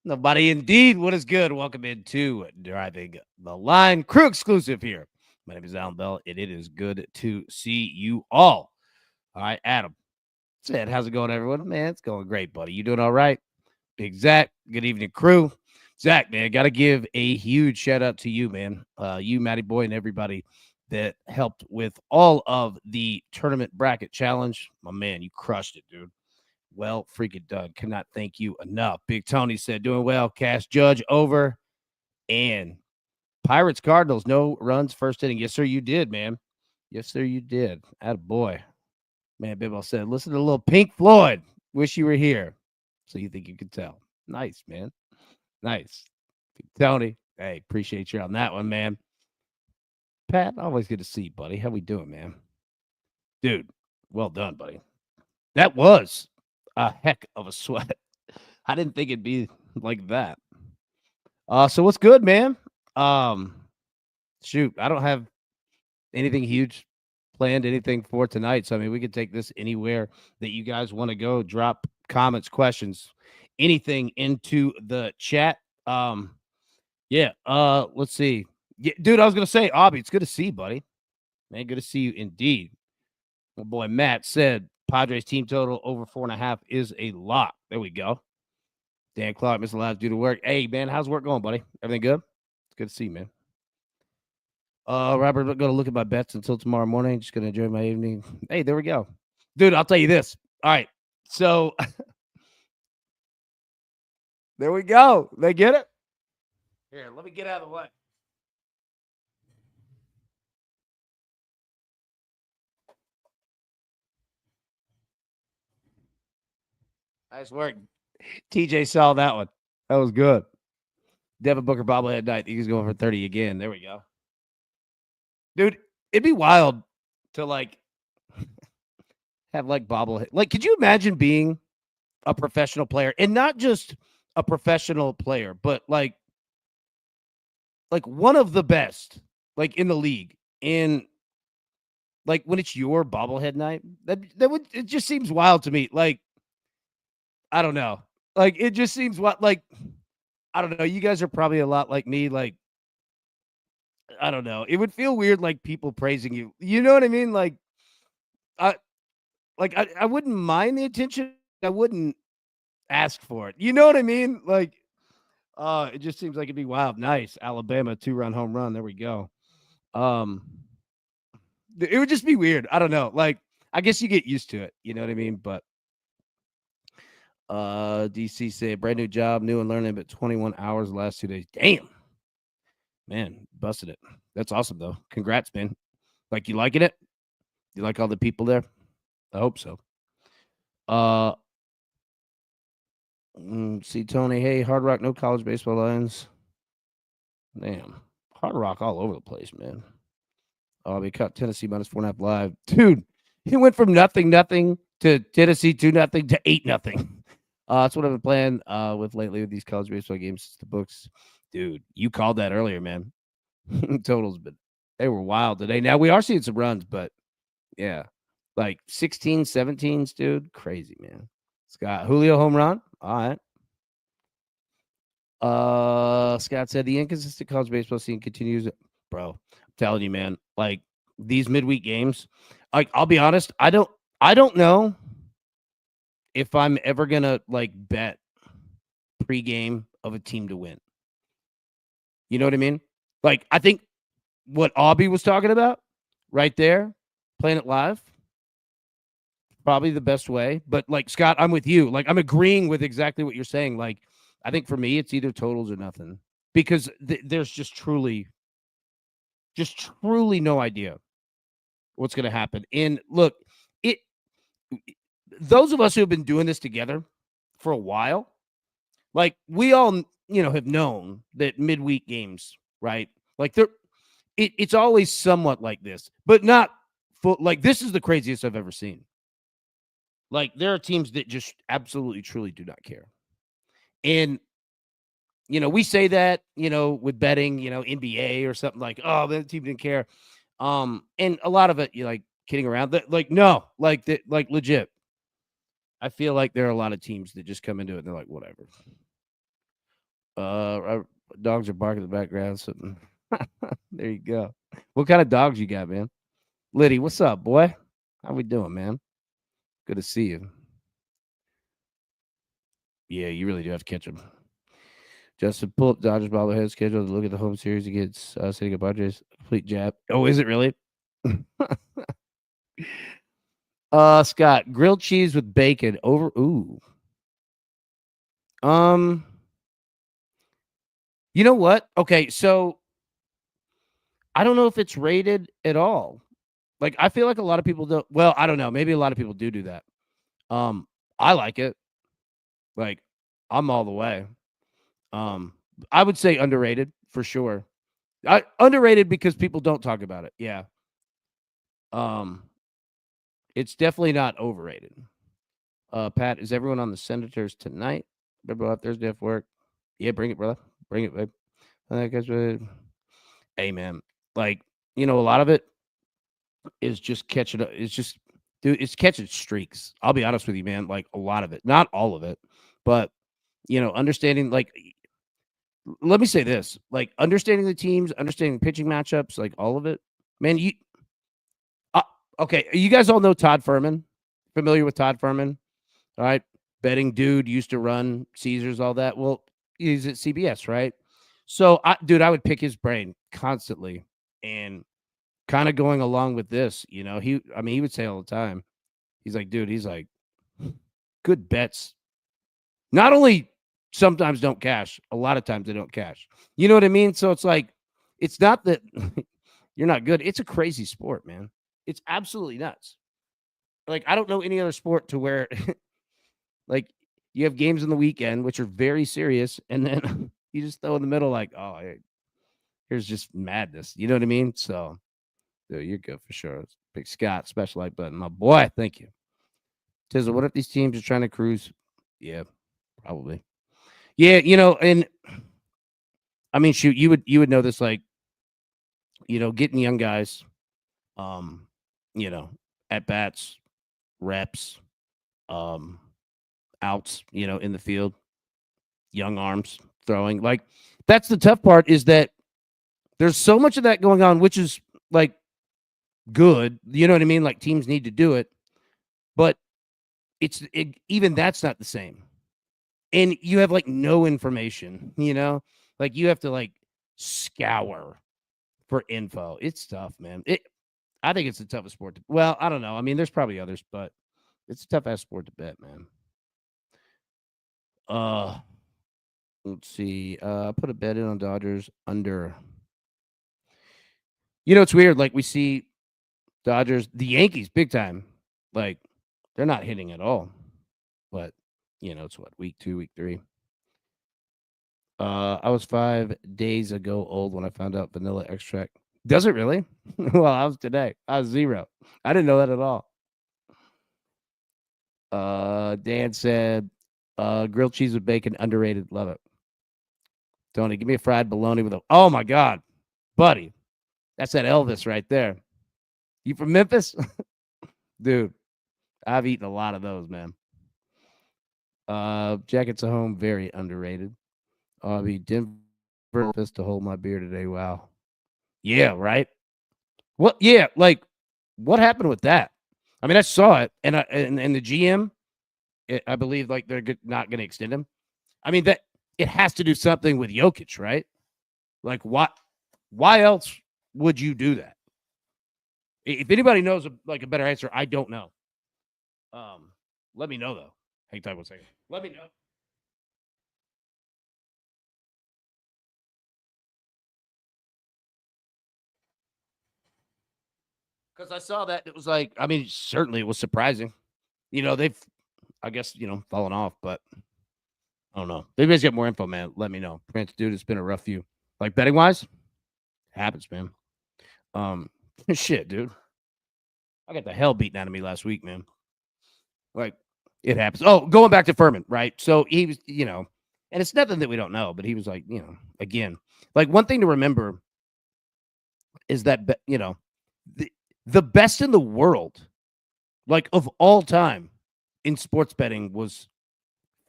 Nobody indeed. What is good? Welcome into Driving the Line, crew exclusive here. My name is Alan Bell, and it is good to see you all. All right, Adam said, how's it going, everyone? Man, it's going great, buddy. You doing all right? Big Zach, good evening, crew. Zach, man, got to give a huge shout out to you, man. You, Matty Boy, and everybody that helped with all of the tournament bracket challenge. My man, you crushed it, dude. Well, freaking done. Cannot thank you enough. Big Tony said, doing well. Cash Judge over. And Pirates Cardinals, no runs first inning. Yes, sir, you did, man. Yes, sir, you did. Attaboy. Man, Bibble said, listen to a little Pink Floyd. Wish you were here. So you think you could tell. Nice, man. Nice. Big Tony, hey, appreciate you on that one, man. Pat, always good to see you, buddy. How we doing, man? Dude, well done, buddy. That was a heck of a sweat. I didn't think it'd be like that. So what's good, man? Um, shoot, I don't have anything huge planned, anything for tonight. So I mean, we could take this anywhere that you guys want to go. Drop comments, questions, anything into the chat. Yeah. Let's see. Yeah, dude, I was gonna say, Abby, it's good to see you, buddy. Man, good to see you indeed. My boy Matt said Padres team total over 4.5 is a lock. There we go. Dan Clark, Mr. Lives, do the work. Hey, man, how's work going, buddy? Everything good? It's good to see you, man. Robert, I'm going to look at my bets until tomorrow morning. Just going to enjoy my evening. Hey, there we go. Dude, I'll tell you this. All right. So, there we go. They get it? Here, let me get out of the way. Nice work. TJ saw that one. That was good. Devin Booker bobblehead night. He's going for 30 again. There we go. Dude, it'd be wild to like have like bobblehead. Like, could you imagine being a professional player and not just a professional player, but like one of the best, like in the league, and like when it's your bobblehead night, that would it just seems wild to me. Like, I don't know. Like it just seems what like I don't know. You guys are probably a lot like me. Like, I don't know. It would feel weird, like people praising you. You know what I mean? I I wouldn't mind the attention. I wouldn't ask for it. You know what I mean? Like, it just seems like it'd be wild. Nice. Alabama 2-run home run. There we go. Um, it would just be weird. I don't know. Like, I guess you get used to it. You know what I mean? But DC said brand new job, new and learning, but 21 hours the last 2 days. Damn. Man, busted it. That's awesome though. Congrats, man. Like, you liking it? You like all the people there? I hope so. See Tony, hey, Hard Rock, no college baseball lines. Damn, Hard Rock all over the place, man. We caught Tennessee minus 4.5 live, dude. It went from nothing to Tennessee 2-0 to 8-0. That's what I've been playing with lately with these college baseball games. It's the books, dude. You called that earlier, man. Totals, but they were wild today. Now we are seeing some runs, but yeah, like 16, 17s, dude. Crazy, man. Scott Julio home run. All right. Scott said the inconsistent college baseball scene continues. Bro, I'm telling you, man. Like these midweek games, like I'll be honest, I don't know if I'm ever gonna like bet pregame of a team to win. You know what I mean? Like I think what Aubie was talking about right there, playing it live, probably the best way. But like Scott, I'm with you. Like I'm agreeing with exactly what you're saying. Like I think for me, it's either totals or nothing because there's just truly no idea what's going to happen. And look, it those of us who have been doing this together for a while, like we all have known that midweek games, right? Like it's always somewhat like this, but not full. Like this is the craziest I've ever seen. Like there are teams that just absolutely, truly do not care. And, we say that, with betting, NBA or something like, oh, the team didn't care. And a lot of it, you're like kidding around. Like, no, like legit. I feel like there are a lot of teams that just come into it and they're like, whatever. Our dogs are barking in the background. So there you go. What kind of dogs you got, man? Liddy, what's up, boy? How we doing, man? Good to see you. Yeah, you really do have to catch him. Justin, pull up Dodgers bobblehead schedule to look at the home series against City of Padres. Complete jab. Oh, is it really? Scott, grilled cheese with bacon over. Ooh. Um, you know what? Okay, so I don't know if it's rated at all. Like, I feel like a lot of people don't. Well, I don't know. Maybe a lot of people do that. Um, I like it. Like, I'm all the way. Um, I would say underrated for sure. Underrated because people don't talk about it. Yeah. Um, it's definitely not overrated. Pat, is everyone on the Senators tonight? Remember out Thursday after work? Yeah, bring it, brother. Bring it, babe. I guess, hey, man. Like, a lot of it is just catching up. It's just, dude, it's catching streaks. I'll be honest with you, man. Like, a lot of it, not all of it, but understanding. Like, let me say this: like, understanding the teams, understanding pitching matchups, like all of it. Man, uh, okay, you guys all know Todd Furman. Familiar with Todd Furman? All right. Betting dude used to run Caesars, all that. Well, he's at CBS, right? So, I would pick his brain constantly and kind of going along with this. He would say all the time, he's like, dude, he's like, good bets. Not only sometimes don't cash, a lot of times they don't cash. You know what I mean? So it's like, it's not that you're not good. It's a crazy sport, man. It's absolutely nuts. Like, I don't know any other sport to where like, you have games in the weekend, which are very serious, and then you just throw in the middle like, oh, hey, here's just madness. You know what I mean? So, dude, you're good for sure. Big Scott, special like button. My boy, thank you. Tizzle, what if these teams are trying to cruise? Yeah, probably. Yeah, and I mean, shoot, you would know this, like, getting young guys, um, you know, at bats, reps, um, outs, in the field, young arms throwing. Like, that's the tough part is that there's so much of that going on, which is like good. You know what I mean? Like, teams need to do it, but even that's not the same. And you have like no information, like you have to like scour for info. It's tough, man. I think it's the toughest sport. Well, I don't know. I mean, there's probably others, but it's a tough ass sport to bet, man. Uh, let's see. Put a bet in on Dodgers under. It's weird. Like, we see Dodgers, the Yankees, big time. Like, they're not hitting at all. But it's what, week 2, week 3. I was 5 days ago old when I found out vanilla extract. Does it really? Well, I was today. I was 0. I didn't know that at all. Dan said, grilled cheese with bacon, underrated. Love it. Tony, give me a fried bologna with a. Oh my God, buddy, that's that Elvis right there. You from Memphis, dude? I've eaten a lot of those, man. Jackets at home, very underrated. I'll be Denver Memphis to hold my beer today. Wow. Yeah, right. What? Yeah, like, what happened with that? I mean, I saw it, and the GM, I believe, like, they're not going to extend him. I mean, that it has to do something with Jokic, right? Like, what? Why else would you do that? If anybody knows like a better answer, I don't know. Let me know though. Hang tight 1 second. Let me know. Because I saw that it was like, I mean, certainly it was surprising. They've, I guess, fallen off, but I don't know. If you guys get more info, man, let me know. Prince, dude, it's been a rough few. Like, betting wise, happens, man. Shit, dude. I got the hell beaten out of me last week, man. Like, it happens. Oh, going back to Furman, right? So he was, and it's nothing that we don't know, but he was like, again, like, one thing to remember is that, the best in the world, like, of all time in sports betting was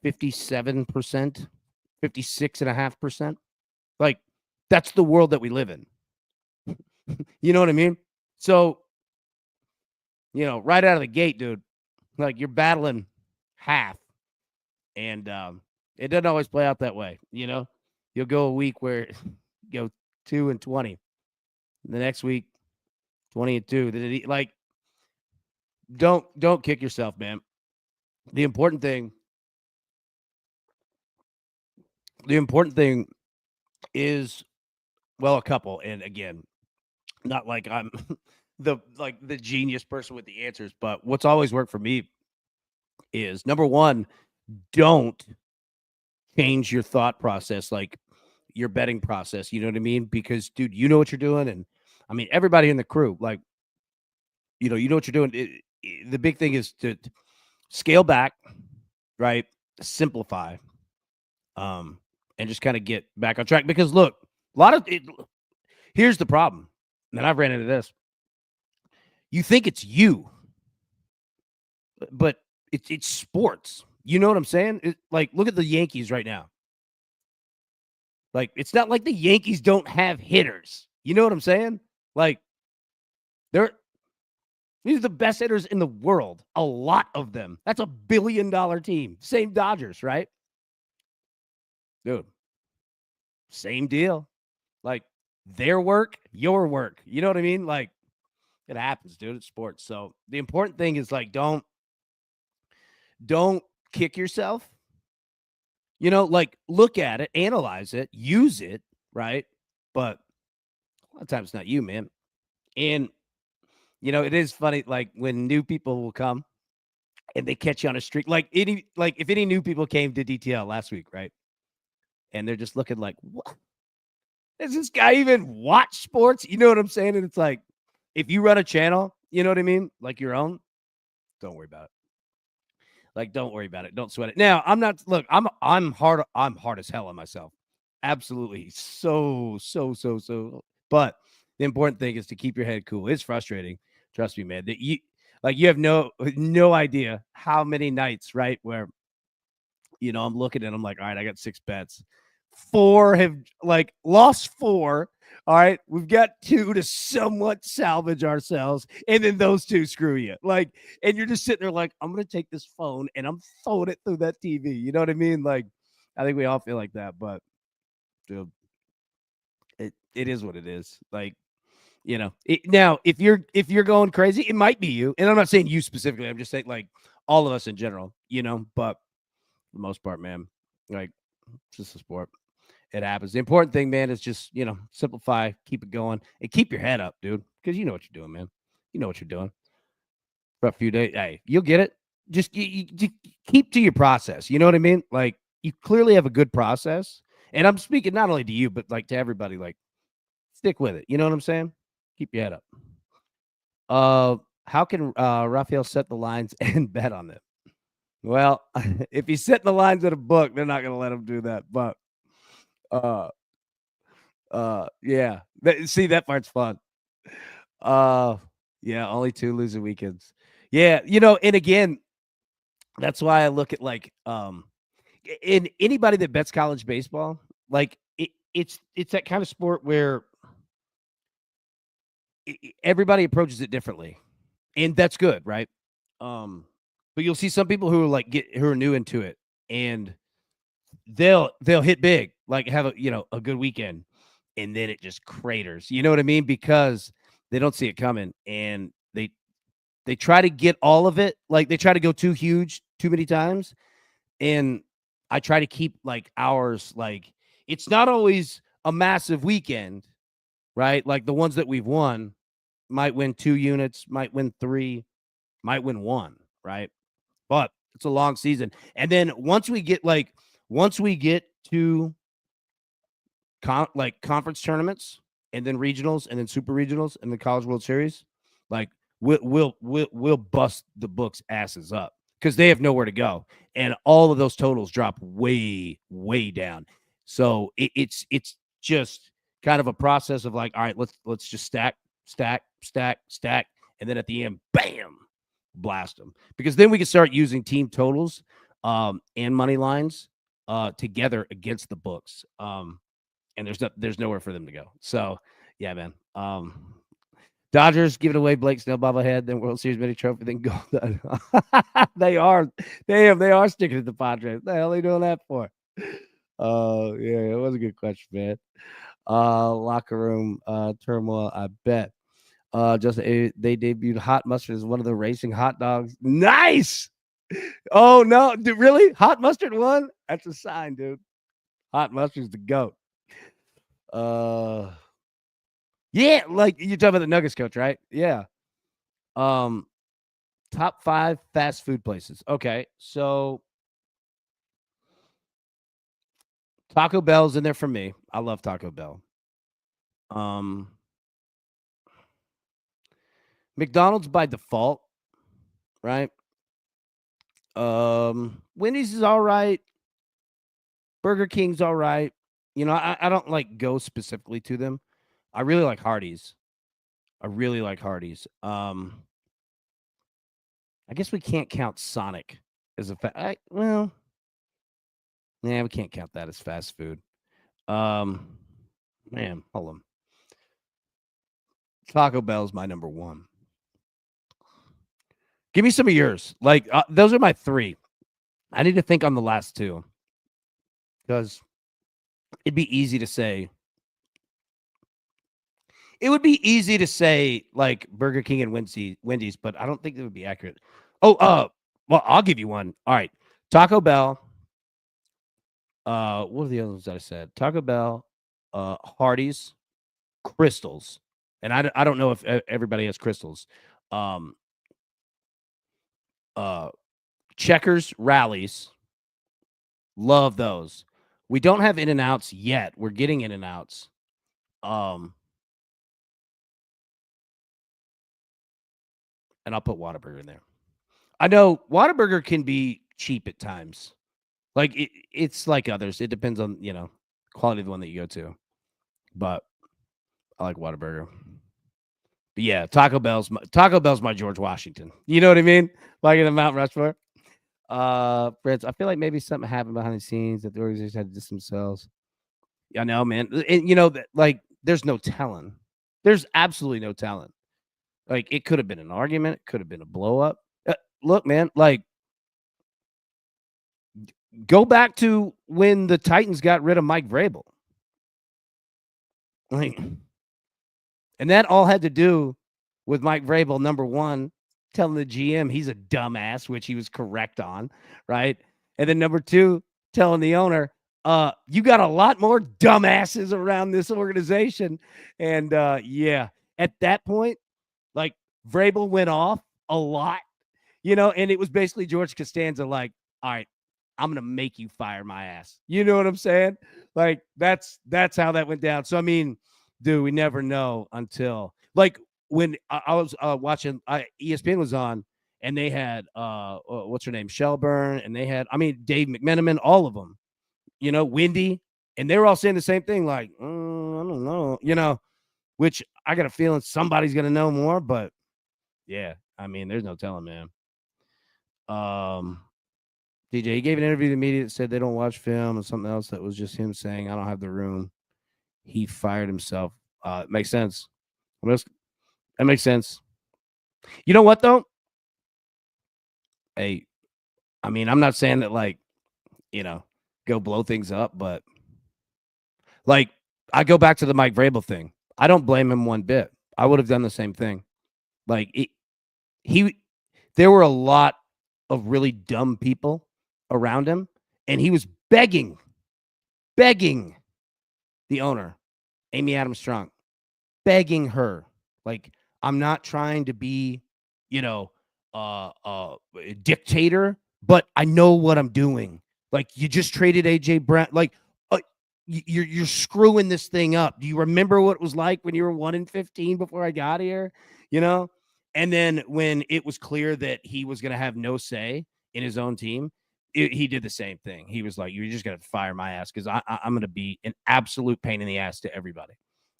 57%. 56.5%. Like, that's the world that we live in. You know what I mean? So, right out of the gate, dude, like you're battling half, and it doesn't always play out that way. You'll go a week where you go 2-20, the next week 20-2. Like, don't kick yourself, man. The important thing, the important thing is, well, a couple, and again, not like I'm the genius person with the answers, but what's always worked for me is number one, don't change your thought process, like your betting process. You know what I mean? Because, dude, you know what you're doing, and I mean everybody in the crew, like, you know what you're doing. The big thing is to scale back, right? Simplify, and just kind of get back on track. Because look, a lot of it, here's the problem, and I've ran into this. You think it's you, but it's sports. You know what I'm saying? Like, look at the Yankees right now. Like, it's not like the Yankees don't have hitters. You know what I'm saying? Like, these are the best hitters in the world. A lot of them. That's $1 billion team. Same Dodgers, right? Dude, same deal. Like, their work, your work. You know what I mean? Like, it happens, dude. It's sports. So the important thing is, like, don't kick yourself. Like, look at it, analyze it, use it, right? But a lot of times it's not you, man. And it is funny, like, when new people will come and they catch you on a streak. Like, if any new people came to DTL last week, right? And they're just looking like, what? Does this guy even watch sports? You know what I'm saying? And it's like, if you run a channel, you know what I mean? Like your own, don't worry about it. Like, don't worry about it. Don't sweat it. Now, I'm hard as hell on myself. Absolutely. So. But the important thing is to keep your head cool. It's frustrating. Trust me, man. That you have no idea how many nights, right, where I'm looking at them like, all right, I got 6 bets. 4 have like lost 4. All right, we've got 2 to somewhat salvage ourselves, and then those 2 screw you. Like, and you're just sitting there like, I'm gonna take this phone and I'm throwing it through that TV. You know what I mean? Like, I think we all feel like that, but dude, it is what it is. Like, now if you're going crazy, it might be you. And I'm not saying you specifically. I'm just saying, like, all of us in general. But for the most part, man, like, it's just a sport. It happens. The important thing, man, is just, simplify, keep it going, and keep your head up, dude, because you know what you're doing, man. You know what you're doing. For a few days, hey, you'll get it. Just you keep to your process. You know what I mean? Like, you clearly have a good process. And I'm speaking not only to you, but like to everybody. Like, stick with it. You know what I'm saying? Keep your head up. How can Raphael set the lines and bet on them? Well, if he's setting the lines in a book, they're not going to let him do that. But uh yeah. See, that part's fun. Yeah, only 2 losing weekends. Yeah, and again, that's why I look at, like, in anybody that bets college baseball, like, it's that kind of sport where everybody approaches it differently, and that's good, right? But you'll see some people who are like who are new into it, and they'll hit big, like have a good weekend, and then it just craters. You know what I mean? Because they don't see it coming, and they try to get all of it. Like, they try to go too huge too many times, and I try to keep, like, ours, like, it's not always a massive weekend, right? Like, the ones that we've won might win 2 units, might win 3, might win 1, right? But it's a long season. And then once we get to conference tournaments, and then regionals, and then super regionals, and the College World Series, like, we'll bust the books asses up because they have nowhere to go, and all of those totals drop way down. So it's just kind of a process of like, all right, let's just stack, and then at the end, bam, blast them, because then we can start using team totals and money lines together against the books. And there's nowhere for them to go. So yeah, man. Dodgers giving away Blake Snell bobblehead, then World Series mini trophy, then gold. They are, damn, they are sticking to the Padres. What the hell are they doing that for? Yeah, it was a good question, man. Locker room turmoil, I bet. They debuted hot mustard as one of the racing hot dogs. Nice. Oh no, dude, really? Hot mustard won? That's a sign, dude. Hot mustard's the goat. Yeah, like you're talking about the Nuggets coach, right? Yeah. Um, top 5 fast food places. Okay, so Taco Bell's in there for me. I love Taco Bell. Um, McDonald's by default, right? Wendy's is all right. Burger King's all right. You know, I don't like go specifically to them. I really like Hardee's. I really like Hardee's. I guess we can't count Sonic as well, yeah, we can't count that as fast food. Man, hold on. Taco Bell's my number 1. Give me some of yours. Like those are my 3. I need to think on the last 2 because it'd be easy to say. It would be easy to say like Burger King and Wendy's, but I don't think that would be accurate. Oh, well, I'll give you one. All right, Taco Bell. What are the other ones that I said? Taco Bell, Hardee's, Crystals, and I don't know if everybody has Crystals. Um, Checkers, Rallies, love those. We don't have In-N-Outs yet. We're getting In-N-Outs. And I'll put Whataburger in there. I know Whataburger can be cheap at times. Like it's like others. It depends on, quality of the one that you go to. But I like Whataburger. But yeah, Taco Bell's my George Washington. You know what I mean? Like in the Mount Rushmore. Fritz, I feel like maybe something happened behind the scenes that the organization had to distance themselves. I know, man. And like there's no telling. There's absolutely no telling. Like it could have been an argument, it could have been a blow up. Look, man, like go back to when the Titans got rid of Mike Vrabel. Like, and that all had to do with Mike Vrabel, number 1, telling the GM he's a dumbass, which he was correct on, right? And then number 2, telling the owner, you got a lot more dumbasses around this organization. And yeah, at that point, like Vrabel went off a lot, and it was basically George Costanza like, all right, I'm gonna make you fire my ass. You know what I'm saying? Like that's how that went down. So I mean, dude, we never know until like when I was watching ESPN was on and they had what's her name, Shelburne, and they had Dave McMenamin, all of them, Wendy, and they were all saying the same thing, like I don't know, which I got a feeling somebody's gonna know more, but yeah, there's no telling, man. DJ, he gave an interview to the media that said they don't watch film and something else that was just him saying, I don't have the room. He fired himself. It makes sense. That makes sense. You know what, though? Hey, I'm not saying that, like, go blow things up, but, like, I go back to the Mike Vrabel thing. I don't blame him one bit. I would have done the same thing. Like, there were a lot of really dumb people around him, and he was begging the owner, Amy Adams Strong, begging her, like, I'm not trying to be, a dictator, but I know what I'm doing. Like, you just traded AJ Brown. Like, you're screwing this thing up. Do you remember what it was like when you were 1-15 before I got here? And then when it was clear that he was going to have no say in his own team, he did the same thing. He was like, you're just going to fire my ass because I'm going to be an absolute pain in the ass to everybody.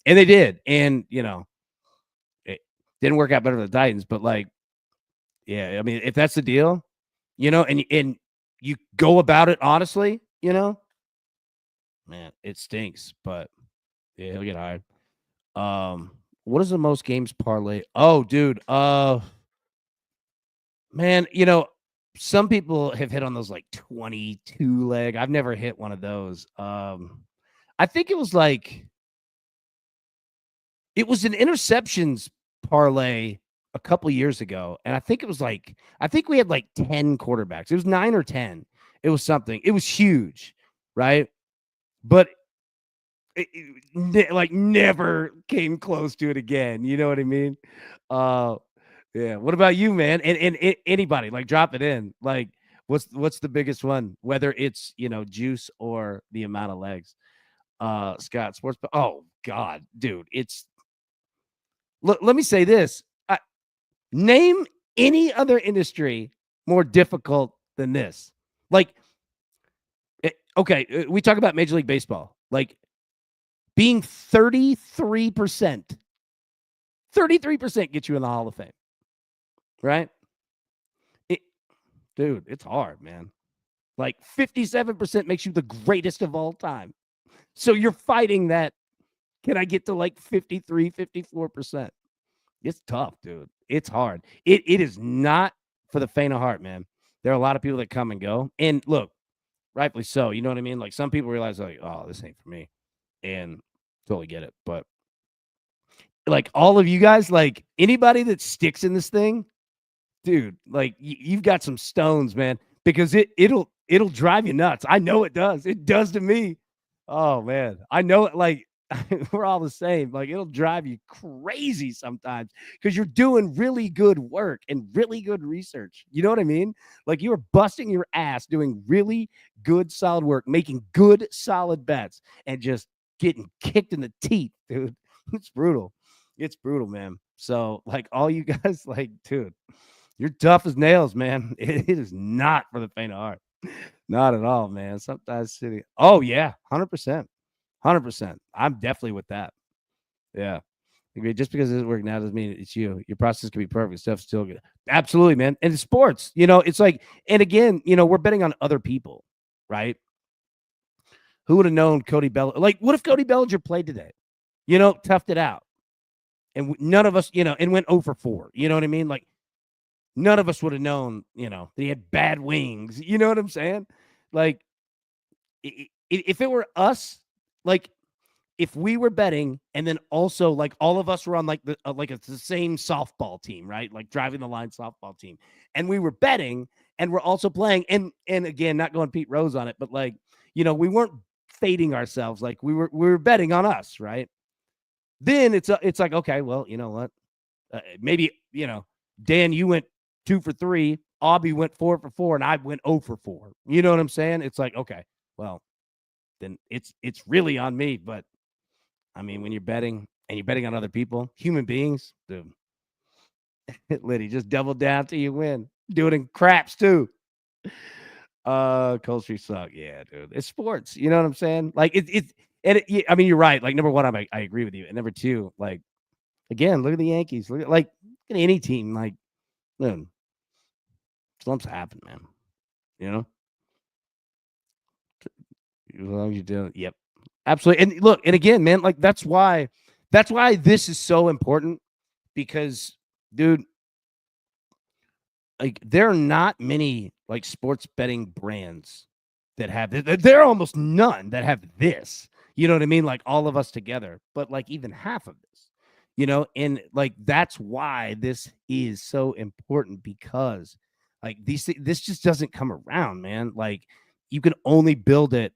And they did. And, it didn't work out better for the Titans. But, like, yeah, if that's the deal, and you go about it honestly, you know? Man, it stinks, but yeah, he'll get hired. What is the most games parlay? Oh, dude. Man, some people have hit on those like 22 leg. I've never hit one of those. I think it was an interceptions parlay a couple years ago, and I think we had like 10 quarterbacks. It was 9 or 10. It was something. It was huge, right? But like never came close to it again. You know what I mean? Uh yeah. What about you, man? And anybody, like drop it in. Like what's the biggest one? Whether it's, juice or the amount of legs. Scott Sports. Oh God, dude, it's let me say this. Name any other industry more difficult than this. Like, okay, we talk about Major League Baseball. Like being 33%, 33% gets you in the Hall of Fame, right? It, dude, it's hard, man. Like 57% makes you the greatest of all time. So you're fighting that. Can I get to like 53, 54%? It's tough, dude. It's hard. It is not for the faint of heart, man. There are a lot of people that come and go. And look, rightfully so. You know what I mean? Like some people realize, like, oh, this ain't for me. And totally get it. But like all of you guys, like anybody that sticks in this thing, dude, like you've got some stones, man, because it'll drive you nuts. I know it does. It does to me. Oh man, I know it. Like we're all the same. Like it'll drive you crazy sometimes because you're doing really good work and really good research. You know what I mean? Like you are busting your ass doing really good, solid work, making good, solid bets, and just getting kicked in the teeth, dude. It's brutal. It's brutal, man. So, like, all you guys, like, dude, you're tough as nails, man. It is not for the faint of heart. Not at all, man. Sometimes city. Oh, yeah. 100%. 100%. I'm definitely with that. Yeah. I mean, just because it doesn't work now doesn't mean it's you. Your process can be perfect. Stuff's still good. Absolutely, man. And sports, it's like, and again, we're betting on other people, right? Who would have known Cody Bellinger? Like, what if Cody Bellinger played today? Toughed it out. And none of us, and went 0 for 4. You know what I mean? Like, none of us would have known, that he had bad wings. You know what I'm saying? Like, if it were us, like, if we were betting and then also like all of us were on like the same softball team, right? Like driving the line softball team, and we were betting and we're also playing, and again, not going Pete Rose on it, but like, we weren't fading ourselves. Like we were betting on us, right? Then it's like, okay, well, you know what? Maybe, Dan, you went 2 for 3, Aubie went 4 for 4, and I went 0 for 4. You know what I'm saying? It's like, okay, well, then it's really on me. But I mean, when you're betting and you're betting on other people, human beings, dude, Liddy, just double down till you win. Do it in craps too. Cold Street suck. Yeah, dude. It's sports. You know what I'm saying? Like I mean, you're right. Like number one, I agree with you. And number two, like again, look at the Yankees. Look at any team. Like, man, slumps happen, man. You know, as long as you do it. Yep, absolutely. And look, and again, man, like that's why this is so important because, dude, like there are not many like sports betting brands that have this. There are almost none that have this. You know what I mean? Like all of us together, but like even half of this, and like that's why this is so important because like this just doesn't come around, man. Like you can only build it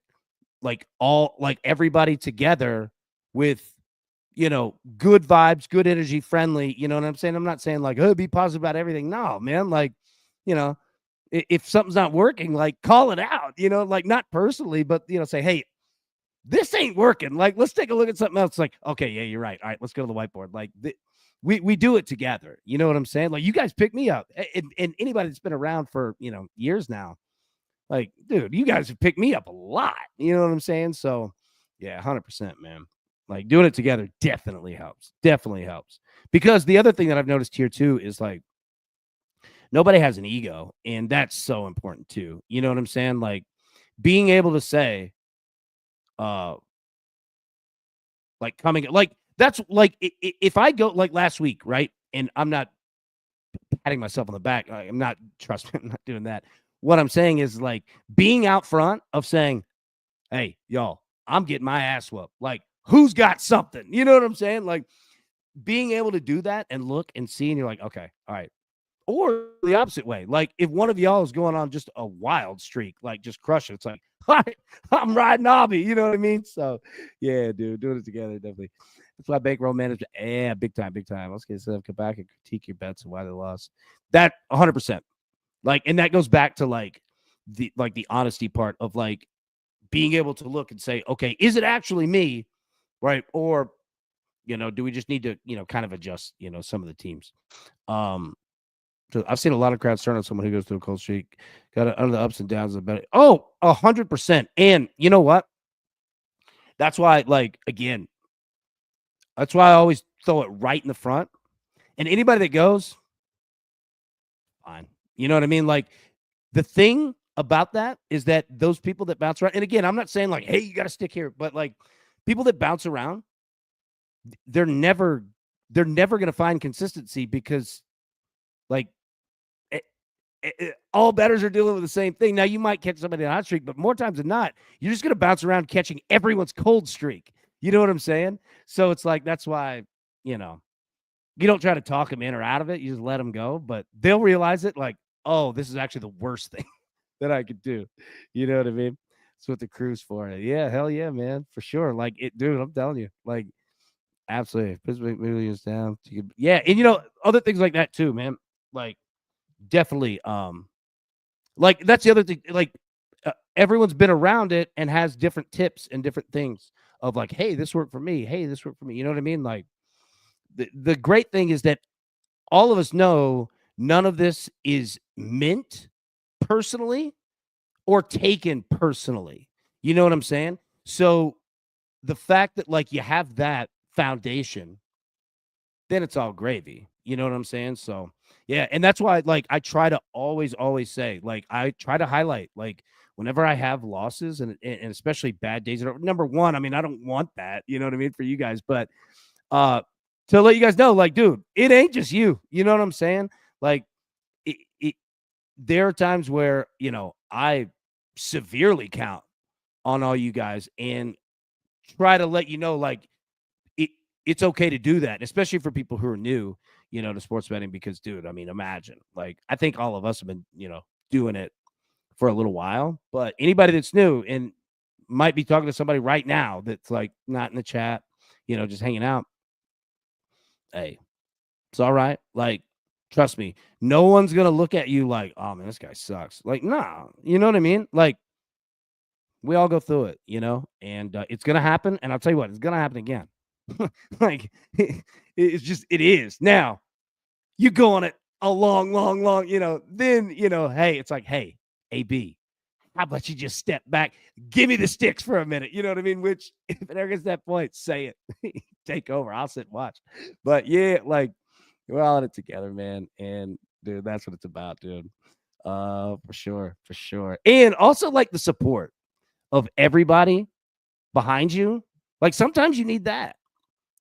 like all like everybody together with good vibes, good energy, friendly. You know what I'm saying? I'm not saying like, oh, be positive about everything. No, man. Like, you know, if something's not working, like call it out, like not personally, but, say, hey, this ain't working. Like, let's take a look at something else. Like, okay, yeah, you're right. All right, let's go to the whiteboard. Like, we do it together. You know what I'm saying? Like, you guys pick me up. And anybody that's been around for, years now, like, dude, you guys have picked me up a lot. You know what I'm saying? So, yeah, 100%, man. Like, doing it together definitely helps. Definitely helps. Because the other thing that I've noticed here, too, is like, nobody has an ego. And that's so important, too. You know what I'm saying? Like, being able to say, uh, like coming, like that's like if I go like last week, right? And I'm not patting myself on the back. I'm not, trust me, I'm not doing that. What I'm saying is like being out front of saying, hey, y'all, I'm getting my ass whooped. Like, who's got something? You know what I'm saying? Like being able to do that and look and see, and you're like, okay, all right. Or the opposite way. Like if one of y'all is going on just a wild streak, like just crush it. It's like, all right, I'm riding Obby. You know what I mean? So yeah, dude, doing it together, definitely. That's why bankroll management, yeah, big time, big time. Let's get set come back and critique your bets and why they lost. That 100%. Like, and that goes back to like the honesty part of like being able to look and say, okay, is it actually me? Right. Or, do we just need to, kind of adjust, some of the teams? So I've seen a lot of crowds turn on someone who goes through a cold streak, got it under the ups and downs of the bet. Oh, 100%. And you know what? That's why, like, again, that's why I always throw it right in the front. And anybody that goes, fine. You know what I mean? Like, the thing about that is that those people that bounce around, and again, I'm not saying like, hey, you got to stick here, but like people that bounce around, they're never going to find consistency because like all bettors are dealing with the same thing. Now you might catch somebody on a hot streak, but more times than not, you're just going to bounce around catching everyone's cold streak. You know what I'm saying? So it's like, that's why, you don't try to talk them in or out of it. You just let them go, but they'll realize it like, oh, this is actually the worst thing that I could do. You know what I mean? That's what the crew's for. Yeah, hell yeah, man, for sure. Like it, dude. I'm telling you, like absolutely. Pittsburgh millions down. Yeah, and other things like that too, man. Like definitely. Like that's the other thing. Like everyone's been around it and has different tips and different things of like, hey, this worked for me. Hey, this worked for me. You know what I mean? Like the great thing is that all of us know none of this is meant personally or taken personally. You know what I'm saying? So the fact that like you have that foundation, then it's all gravy. You know what I'm saying? So yeah, and that's why like I try to always say, like I try to highlight like whenever I have losses and especially bad days. Number one, I mean, I don't want that, you know what I mean, for you guys, but uh to let you guys know, like, dude, it ain't just you. You know what I'm saying? Like it there are times where, I severely count on all you guys and try to let you know, like, it, it's okay to do that, especially for people who are new, to sports betting. Because, dude, I mean, imagine, like, I think all of us have been, doing it for a little while, but anybody that's new and might be talking to somebody right now that's like not in the chat, just hanging out. Hey, it's all right. Like, trust me, no one's gonna look at you like, oh man, this guy sucks. Like, nah, you know what I mean? Like, we all go through it, and it's gonna happen. And I'll tell you what, it's gonna happen again. Like, it is. Now, you go on it a long, then, hey, it's like, hey, AB, how about you just step back? Give me the sticks for a minute. You know what I mean? Which, if it ever gets to that point, say it. Take over. I'll sit and watch. But yeah, like, we're all in it together, man. And dude, that's what it's about, dude. For sure, for sure. And also like the support of everybody behind you. Like sometimes you need that.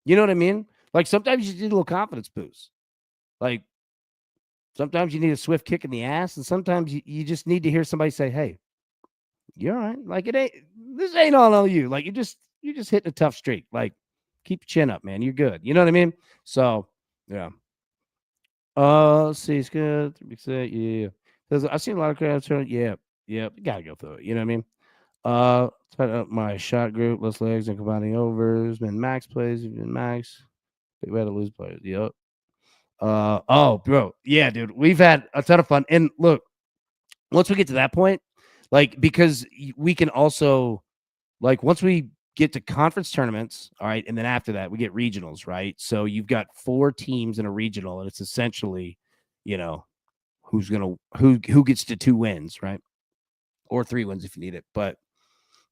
You know what I mean? Like sometimes you need a little confidence boost. Like sometimes you need a swift kick in the ass, and sometimes you just need to hear somebody say, hey, you're all right. Like this ain't all on you. Like you're just hitting a tough streak. Like keep your chin up, man. You're good. You know what I mean? So yeah. Let's see. It's good. Yeah. Because I've seen a lot of crowds turn. Yeah. Yeah. You gotta go through it. You know what I mean? Tighten up my shot group, less legs and combining overs. Been max plays, been max. Big way to lose players. Yep. Oh, bro. Yeah, dude. We've had a ton of fun. And look, once we get to that point, like, because we can also, like, once we get to conference tournaments, all right, and then after that, we get regionals, right? So you've got 4 teams in a regional, and it's essentially, who gets to 2 wins, right? Or 3 wins if you need it. But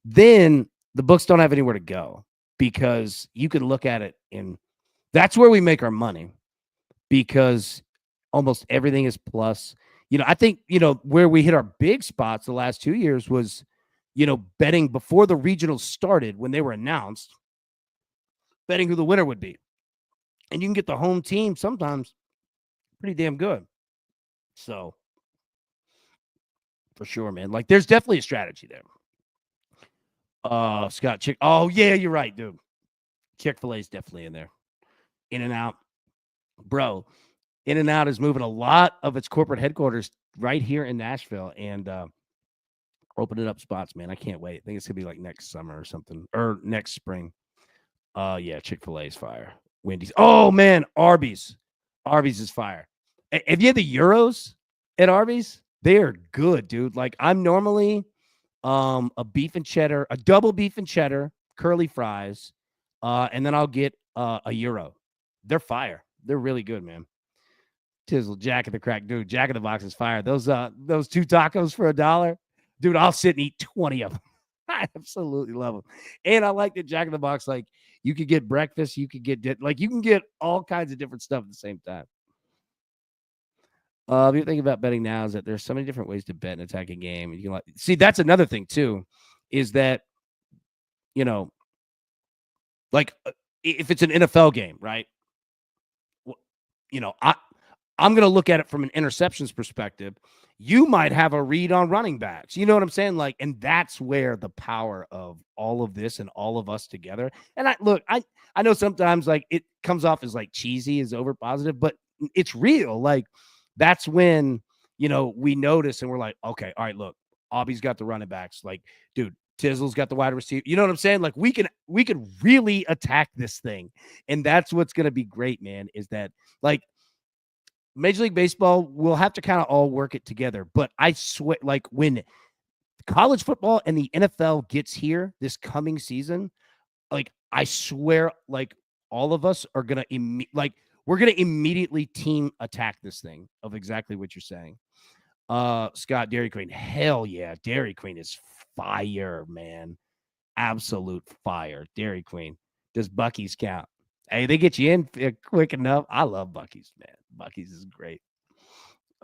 then the books don't have anywhere to go because you can look at it, and that's where we make our money because almost everything is plus. I think, where we hit our big spots the last 2 years was betting before the regionals started when they were announced, betting who the winner would be. And you can get the home team sometimes pretty damn good. So for sure, man. Like there's definitely a strategy there. Scott Chick. Oh, yeah, you're right, dude. Chick-fil-A is definitely in there. In and out. Bro, In and Out is moving a lot of its corporate headquarters right here in Nashville and opening up spots, man. I can't wait. I think it's gonna be like next summer or something, or next spring. Yeah, Chick-fil-A is fire. Wendy's. Oh man, Arby's. Arby's is fire. Have you had the Euros at Arby's? They are good, dude. Like I'm normally a beef and cheddar, a double beef and cheddar, curly fries, and then I'll get a Euro. They're fire. They're really good, man. Tizzle, Jack of the Crack, dude. Jack of the Box is fire. Those two tacos for $1, dude. I'll sit and eat 20 of them. I absolutely love them, and I like that Jack in the Box. Like you could get breakfast, you could get like you can get all kinds of different stuff at the same time. The thing about betting now is that there's so many different ways to bet and attack a game. You can see that's another thing too, is that you know, like if it's an NFL game, right? I'm going to look at it from an interceptions perspective. You might have a read on running backs. You know what I'm saying? Like, and that's where the power of all of this and all of us together. And I know sometimes like it comes off as like cheesy, as over positive, but it's real. Like that's when, we notice and we're like, okay, all right, look, Aubie's got the running backs. Like, dude, Tizzle's got the wide receiver. You know what I'm saying? Like we can really attack this thing. And that's what's going to be great, man, is that like Major League Baseball will have to kind of all work it together. But I swear, like when college football and the NFL gets here this coming season, like I swear, like all of us are gonna we're gonna immediately team attack this thing of exactly what you're saying. Scott, Dairy Queen, hell yeah, Dairy Queen is fire, man, absolute fire. Dairy Queen. Does Bucky's count? Hey, they get you in quick enough. I love Bucky's, man. Bucky's is great.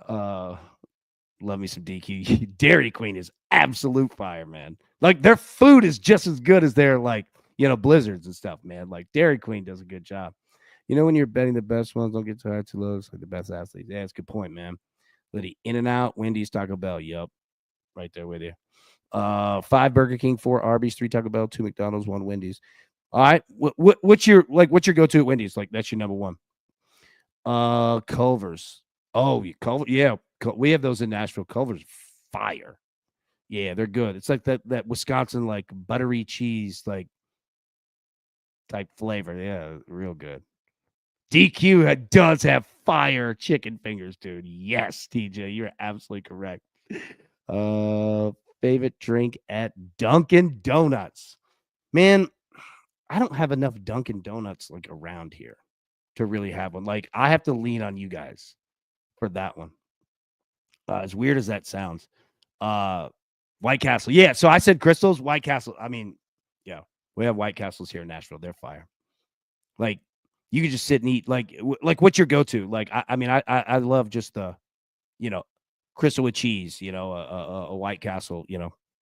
Uh, love me some DQ. Dairy Queen is absolute fire, man. Like their food is just as good as their blizzards and stuff, man. Like Dairy Queen does a good job. When you're betting the best ones, don't get too high, too low. It's like the best athletes. Yeah, it's a good point, man. Liddy, In and Out, Wendy's, Taco Bell. Yup, right there with you. 5 Burger King, 4 Arby's, 3 Taco Bell, 2 McDonald's, 1 Wendy's. All right, what's your go-to at Wendy's? Like that's your number one. Culver's. Oh, Culver. Yeah, we have those in Nashville. Culver's fire. Yeah, they're good. It's like that Wisconsin like buttery cheese like type flavor. Yeah, real good. DQ does have fire chicken fingers, dude. Yes, TJ, you're absolutely correct. Favorite drink at Dunkin' Donuts. Man, I don't have enough Dunkin' Donuts like around here to really have one. Like I have to lean on you guys for that one. As weird as that sounds. White Castle. Yeah, so I said Crystals, White Castle. I mean, yeah, we have White Castles here in Nashville. They're fire. Like you can just sit and eat. Like what's your go-to? Like I love just the, Crystal with cheese. A White Castle.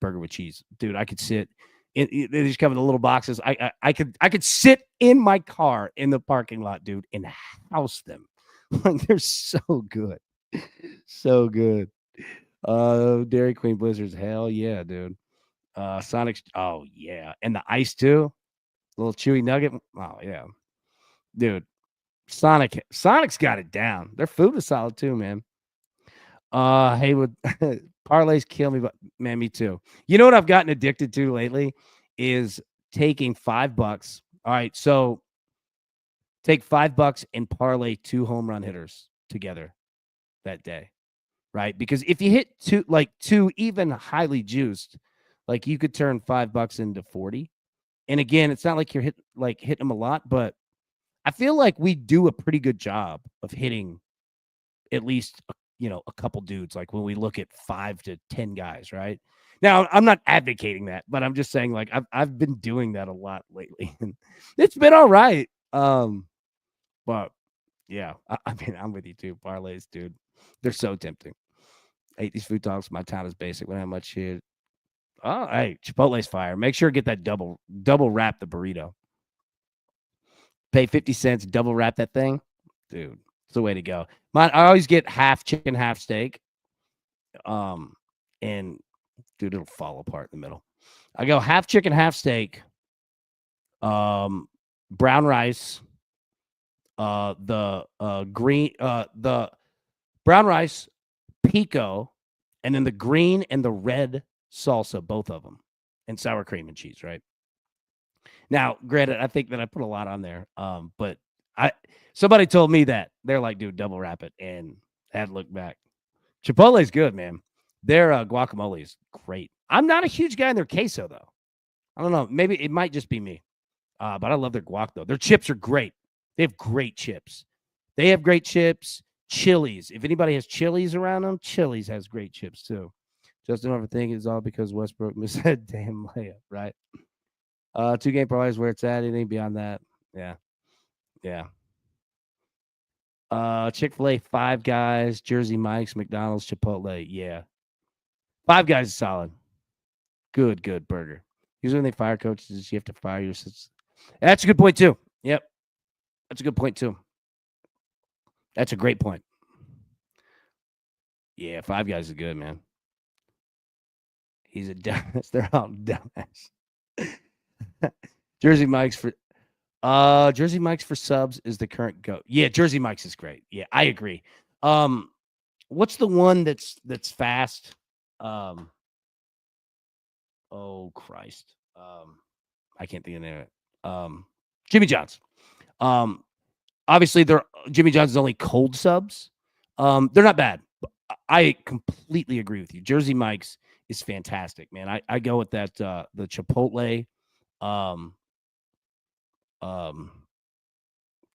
Burger with cheese, dude. I could sit. They just come in the little boxes. I could sit in my car in the parking lot, dude, and house them. Like they're so good, so good. Dairy Queen Blizzards, hell yeah, dude. Sonic's, oh yeah, and the ice too, little chewy nugget. Oh yeah, dude. Sonic's got it down. Their food is solid too, man. Haywood, parlays kill me, but man, me too. You know what I've gotten addicted to lately is taking $5. All right, so take $5 and parlay 2 home run hitters together that day, right? Because if you hit two even highly juiced, like you could turn $5 into 40. And again, it's not like you're hitting them a lot, but I feel like we do a pretty good job of hitting at least a couple dudes, like when we look at 5 to 10 guys, right? Now, I'm not advocating that, but I'm just saying like I've been doing that a lot lately, and it's been all right. But yeah, I mean, I'm with you too. Parlays, dude, they're so tempting. I hate these food talks. My town is basic. When how much here? Oh, hey, Chipotle's fire. Make sure to get that double wrap the burrito. Pay 50 cents, double wrap that thing. Dude, it's the way to go. Mine, I always get half chicken, half steak. And dude, it'll fall apart in the middle. I go half chicken, half steak, brown rice, the brown rice, pico, and then the green and the red salsa, both of them, and sour cream and cheese, right? Now, granted, I think that I put a lot on there, but somebody told me that. They're like, dude, double wrap it, and I had to look back. Chipotle's good, man. Their guacamole is great. I'm not a huge guy in their queso, though. I don't know. Maybe it might just be me. But I love their guac, though. Their chips are great. They have great chips. They have great chips. Chili's. If anybody has Chili's around them, Chili's has great chips, too. Just don't overthink it's all because Westbrook missed that damn layup, right? 2-game parlay is where it's at. Anything beyond that, yeah. Yeah. Chick-fil-A, Five Guys, Jersey Mike's, McDonald's, Chipotle. Yeah. Five Guys is solid. Good burger. Usually when they fire coaches, you have to fire your assistants. That's a good point, too. Yep. That's a good point, too. That's a great point. Yeah, Five Guys is good, man. He's a dumbass. They're all dumbass. Jersey Mike's for subs is the current go. Yeah, Jersey Mike's is great. Yeah, I agree. What's the one that's fast? Oh Christ. I can't think of it. Jimmy John's. Obviously Jimmy John's is only cold subs. They're not bad. I completely agree with you. Jersey Mike's is fantastic, man. I go with that the Chipotle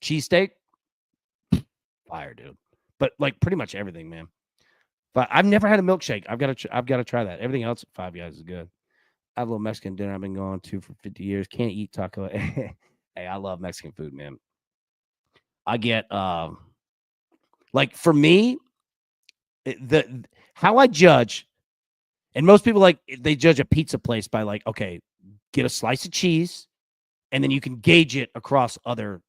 cheesesteak. Fire, dude. But like pretty much everything, man. But I've never had a milkshake. I've got to try that. Everything else at Five Guys is good. I have a little Mexican dinner I've been going to for 50 years. Can't eat taco. Hey, I love Mexican food, man. I get like for me, how I judge, and most people like they judge a pizza place by like, okay, get a slice of cheese, and then you can gauge it across other,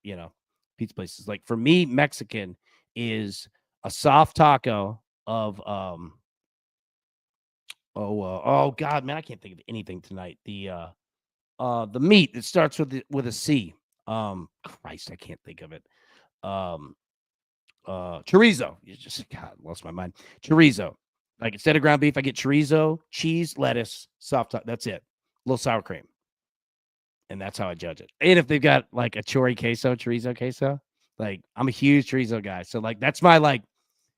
pizza places. Like for me, Mexican is a soft taco of oh God, man, I can't think of anything tonight. The meat that starts with a C. Christ, I can't think of it. Chorizo. You just lost my mind. Chorizo. Like instead of ground beef, I get chorizo, cheese, lettuce, soft. That's it. A little sour cream, and that's how I judge it. And if they've got like a chorizo queso, like I'm a huge chorizo guy, so like that's my like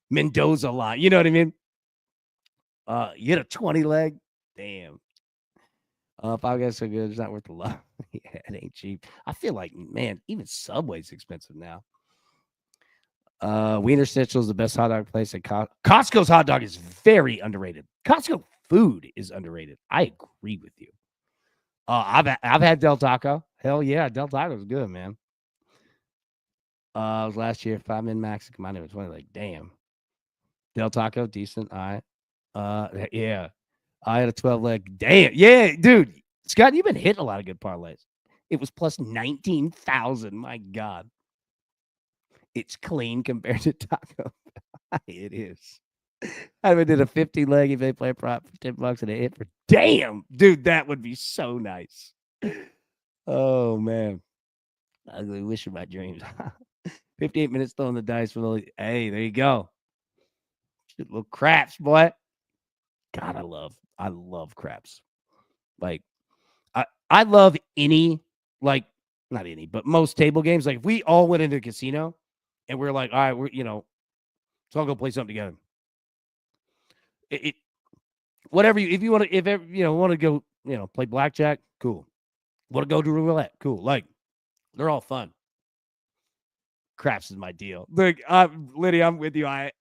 Mendoza line. You know what I mean? You get a 20 leg, damn. Five Guys so good, it's not worth the love. Yeah, it ain't cheap. I feel like, man, even Subway's expensive now. Wiener Schnitzel is the best hot dog place at Costco's hot dog is very underrated. Costco food is underrated. I agree with you. I've had Del Taco. Hell yeah, Del Taco is good, man. It was last year, 5 min max. My name was 20. Like, damn. Del Taco, decent. All right. Yeah. I had a 12 leg. Damn. Yeah, dude. Scott, you've been hitting a lot of good parlays. It was plus 19,000. My God. It's clean compared to Taco. It is. I did a 50 leg if they play a prop for $10 and it hit for damn, dude. That would be so nice. Oh man, ugly wish of my dreams. 58 minutes throwing the dice for the. Hey, there you go. Little craps, boy. God, I love craps. Like, I love any like not any, but most table games. Like if we all went into a casino and we're like, all right, we're let's all go play something together. Whatever if you want to, if ever, want to go, play blackjack, cool. Want to go do roulette, cool. Like they're all fun. Craps is my deal. Look, Lydia, I'm with you. I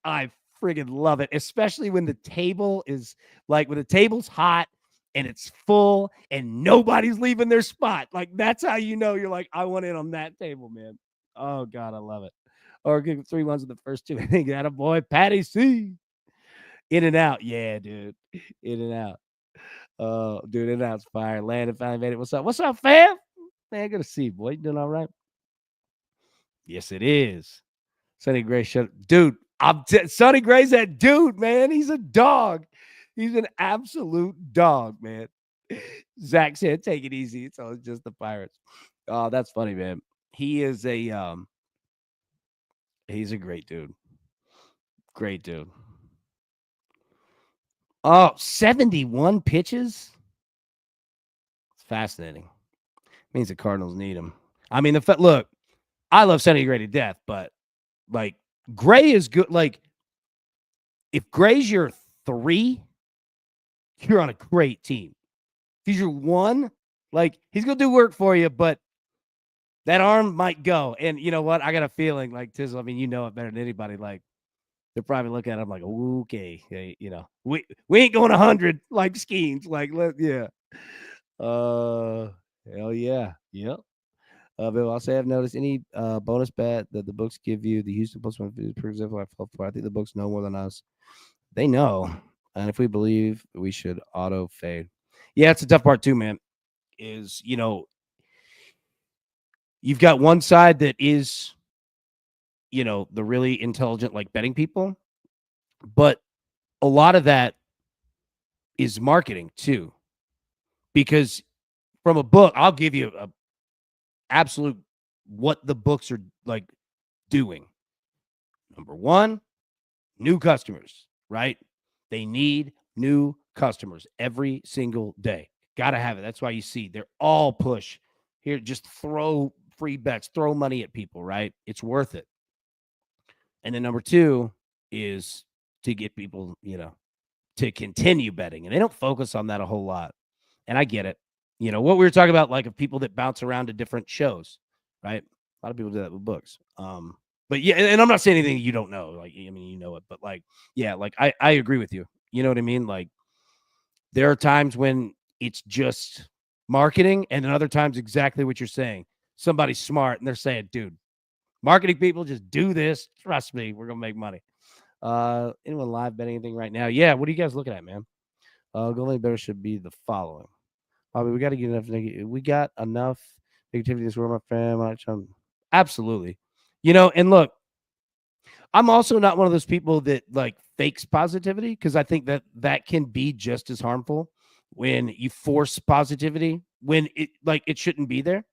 friggin' love it, especially when the table is like when the table's hot and it's full and nobody's leaving their spot. Like that's how you're like, I want in on that table, man. Oh God, I love it. Or give 3 ones in the first 2 innings. That a boy, Patty C. In and out. Yeah, dude. In and out. Dude, and that's fire. Landon finally made it. What's up? What's up, fam? Man, good to see you, boy. You doing all right? Yes, it is. Sonny Gray shut dude. Sonny Gray's that dude, man. He's a dog. He's an absolute dog, man. Zach said, "Take it easy." So it's just the Pirates. Oh, that's funny, man. He is he's a great dude. Great dude. Oh, 71 pitches? It's fascinating. Means the Cardinals need him. I mean, look, I love Sonny Gray to death, but like Gray is good. Like, if Gray's your 3, you're on a great team. If he's your 1, like he's gonna do work for you, but that arm might go. And you know what? I got a feeling like Tizzle, I mean, you know it better than anybody. Like, they're probably looking at him like, okay, hey, we ain't going 100 like Skeens. Like, yeah. Hell yeah. Yep. Bill, I'll say I've noticed any bonus bet that the books give you. The Houston plus 150, for example, I fell for. I think the books know more than us. They know. And if we believe, we should auto fade. Yeah, it's a tough part too, man. Is, you've got one side that is, the really intelligent, like betting people, but a lot of that is marketing too. Because from a book, I'll give you a absolute what the books are like doing. Number 1, new customers, right? They need new customers every single day. Got to have it. That's why you see they're all push here. Just throw free bets, throw money at people, right? It's worth it. And then number 2 is to get people, to continue betting. And they don't focus on that a whole lot. And I get it. What we were talking about, like of people that bounce around to different shows, right? A lot of people do that with books. But yeah, and I'm not saying anything you don't know. Like, I mean, you know it, but like, yeah, like I agree with you. You know what I mean? Like, there are times when it's just marketing, and then other times exactly what you're saying. Somebody's smart and they're saying, dude, marketing people just do this. Trust me, we're gonna make money. Anyone live betting anything right now? Yeah, what are you guys looking at, man? Goalie better should be the following. Bobby, we got to get enough. We got enough negativity this world, my friend. Absolutely. And look, I'm also not one of those people that like fakes positivity, because I think that can be just as harmful when you force positivity when it shouldn't be there.